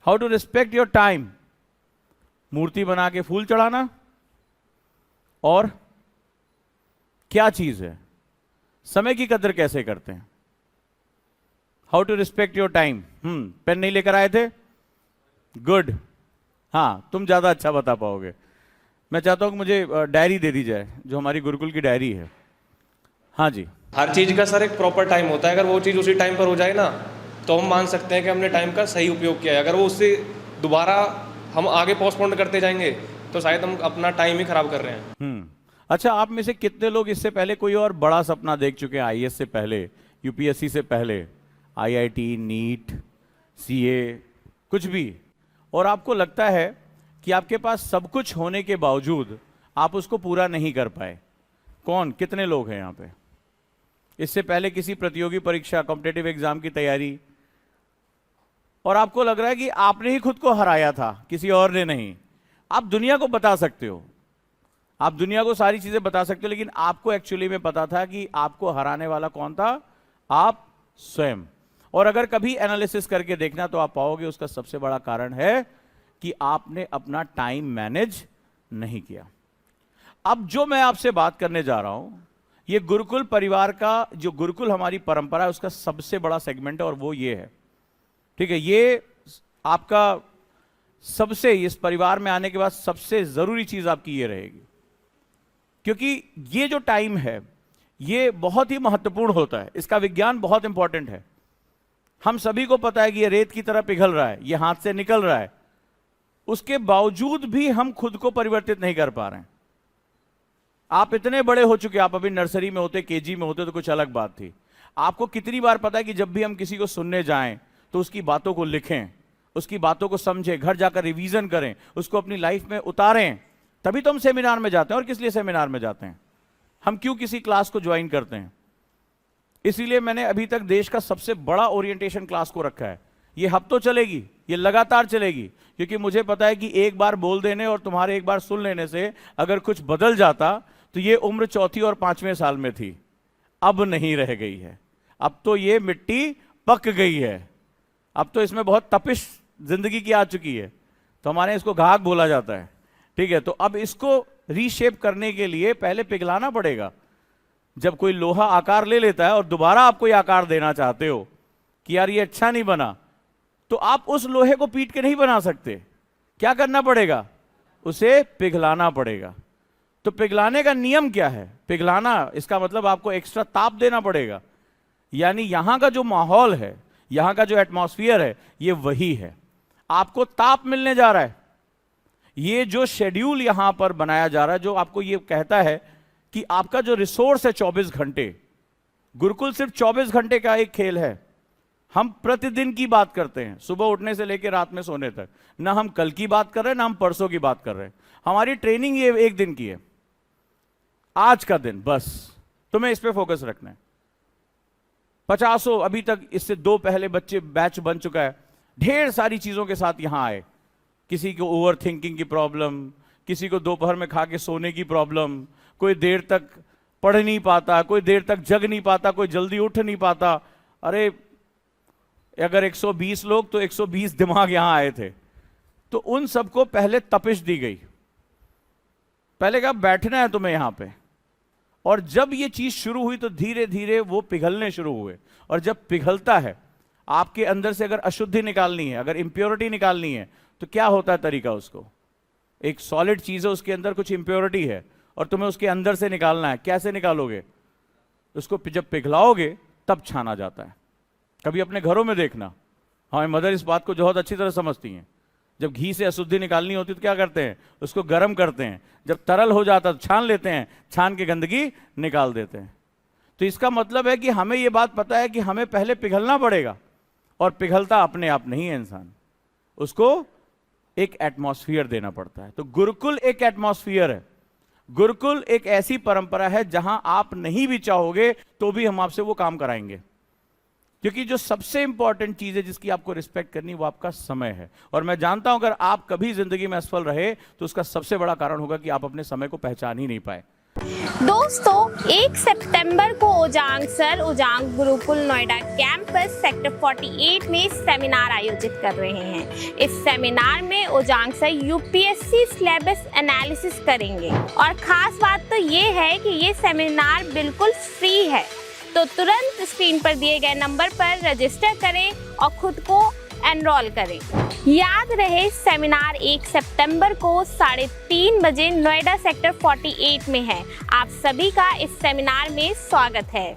How to respect your time, मूर्ति बना के फूल चढ़ाना, और क्या चीज है, समय की कदर कैसे करते हैं। How to respect your time. Pen नहीं लेकर आए थे, गुड, हाँ तुम ज्यादा अच्छा बता पाओगे। मैं चाहता हूं कि मुझे डायरी दे दी जाए, जो हमारी गुरुकुल की डायरी है। हाँ जी। हर चीज़ का सर एक प्रॉपर टाइम होता है। अगर वो चीज़ उसी टाइम पर हो जाए ना, तो हम मान सकते हैं कि हमने टाइम का सही उपयोग किया है। अगर वो उससे दोबारा हम आगे पोस्टपोन करते जाएंगे तो शायद हम अपना टाइम ही खराब कर रहे हैं। अच्छा, आप में से कितने लोग इससे पहले कोई और बड़ा सपना देख चुके हैं, आईएएस से पहले, यूपीएससी से पहले, आईआईटी, नीट, सीए, कुछ भी, और आपको लगता है कि आपके पास सब कुछ होने के बावजूद आप उसको पूरा नहीं कर पाए? कौन, कितने लोग हैं यहाँ पे? इससे पहले किसी प्रतियोगी परीक्षा, कॉम्पिटिटिव एग्जाम की तैयारी, और आपको लग रहा है कि आपने ही खुद को हराया था, किसी और ने नहीं। आप दुनिया को बता सकते हो, आप दुनिया को सारी चीजें बता सकते हो, लेकिन आपको एक्चुअली में पता था कि आपको हराने वाला कौन था? आप स्वयं। और अगर कभी एनालिसिस करके देखना तो आप पाओगे उसका सबसे बड़ा कारण है कि आपने अपना टाइम मैनेज नहीं किया। अब जो मैं आपसे बात करने जा रहा हूं, ये गुरुकुल परिवार का, जो गुरुकुल हमारी परंपरा है, उसका सबसे बड़ा सेगमेंट है, और वो ये है, ठीक है। ये आपका सबसे, इस परिवार में आने के बाद सबसे जरूरी चीज आपकी ये रहेगी, क्योंकि ये जो टाइम है ये बहुत ही महत्वपूर्ण होता है। इसका विज्ञान बहुत इंपॉर्टेंट है। हम सभी को पता है कि ये रेत की तरह पिघल रहा है, ये हाथ से निकल रहा है, उसके बावजूद भी हम खुद को परिवर्तित नहीं कर पा रहे हैं। आप इतने बड़े हो चुके, आप अभी नर्सरी में होते, केजी में होते तो कुछ अलग बात थी। आपको कितनी बार पता है कि जब भी हम किसी को सुनने जाएं तो उसकी बातों को लिखें, उसकी बातों को समझें, घर जाकर रिवीजन करें, उसको अपनी लाइफ में उतारें, तभी तो हम सेमिनार में जाते हैं। और किस लिए सेमिनार में जाते हैं? हम क्यों किसी क्लास को ज्वाइन करते हैं? इसीलिए मैंने अभी तक देश का सबसे बड़ा ओरिएंटेशन क्लास को रखा है। ये हफ्तों चलेगी, ये लगातार चलेगी, क्योंकि मुझे पता है कि एक बार बोल देने और तुम्हारे एक बार सुन लेने से अगर कुछ बदल जाता तो ये उम्र चौथी और 5वें साल में थी, अब नहीं रह गई है। अब तो ये मिट्टी पक गई है, अब तो इसमें बहुत तपिश जिंदगी की आ चुकी है, तो हमारे इसको घाघ बोला जाता है, ठीक है। तो अब इसको रीशेप करने के लिए पहले पिघलाना पड़ेगा। जब कोई लोहा आकार ले लेता है और दोबारा आप कोई आकार देना चाहते हो कि यार ये अच्छा नहीं बना, तो आप उस लोहे को पीट के नहीं बना सकते। क्या करना पड़ेगा? उसे पिघलाना पड़ेगा। तो पिघलाने का नियम क्या है? पिघलाना, इसका मतलब आपको एक्स्ट्रा ताप देना पड़ेगा। यानी यहां का जो माहौल है, यहां का जो एटमॉस्फेयर है, ये वही है। आपको ताप मिलने जा रहा है। ये जो शेड्यूल यहां पर बनाया जा रहा है, जो आपको ये कहता है कि आपका जो रिसोर्स है 24 घंटे, गुरुकुल सिर्फ 24 घंटे का एक खेल है। हम प्रतिदिन की बात करते हैं, सुबह उठने से लेकर रात में सोने तक। ना हम कल की बात कर रहे हैं, ना हम परसों की बात कर रहे हैं। हमारी ट्रेनिंग ये एक दिन की है, आज का दिन, बस तुम्हें इस पे फोकस रखना है। 50 अभी तक, इससे 2 पहले बच्चे बैच बन चुका है, ढेर सारी चीजों के साथ यहां आए। किसी को ओवर थिंकिंग की प्रॉब्लम, किसी को दोपहर में खा के सोने की प्रॉब्लम, कोई देर तक पढ़ नहीं पाता, कोई देर तक जग नहीं पाता, कोई जल्दी उठ नहीं पाता। अरे अगर 120 लोग, तो 120 दिमाग यहां आए थे। तो उन सबको पहले तपिश दी गई, पहले कहा बैठना है तुम्हें यहां पे। और जब ये चीज शुरू हुई तो धीरे धीरे वो पिघलने शुरू हुए। और जब पिघलता है, आपके अंदर से अगर अशुद्धि निकालनी है, अगर इंप्योरिटी निकालनी है, तो क्या होता है तरीका? उसको, एक सॉलिड चीज है, उसके अंदर कुछ इंप्योरिटी है और तुम्हें उसके अंदर से निकालना है। कैसे निकालोगे? उसको जब पिघलाओगे तब छाना जाता है। कभी अपने घरों में देखना, हमारी मदर इस बात को बहुत अच्छी तरह समझती हैं। जब घी से अशुद्धि निकालनी होती तो क्या करते हैं? उसको गर्म करते हैं, जब तरल हो जाता तो छान लेते हैं, छान के गंदगी निकाल देते हैं। तो इसका मतलब है कि हमें यह बात पता है कि हमें पहले पिघलना पड़ेगा, और पिघलता अपने आप नहीं है इंसान, उसको एक एटमॉस्फेयर देना पड़ता है। तो गुरुकुल एक एटमॉस्फेयर है। गुरुकुल एक ऐसी परंपरा है जहां आप नहीं भी चाहोगे तो भी हम आपसे वो काम कराएंगे, क्योंकि जो सबसे इंपॉर्टेंट चीज है जिसकी आपको रिस्पेक्ट करनी, वो आपका समय है। और मैं जानता हूं अगर आप कभी जिंदगी में असफल रहे तो उसका सबसे बड़ा कारण होगा कि आप अपने समय को पहचान ही नहीं पाए। दोस्तों 1 सितंबर को उजांग गुरुकुल नोएडा कैंपस सेक्टर 48 में सेमिनार आयोजित कर रहे हैं। इस सेमिनार में उजांग सर यूपीएससी सिलेबस एनालिसिस करेंगे और खास बात तो ये है कि ये सेमिनार बिल्कुल फ्री है। तो तुरंत स्क्रीन पर दिए गए नंबर पर रजिस्टर करें और खुद को एनरोल करें। याद रहे सेमिनार 1 सितंबर को 3:30 बजे नोएडा सेक्टर 48 में है। आप सभी का इस सेमिनार में स्वागत है।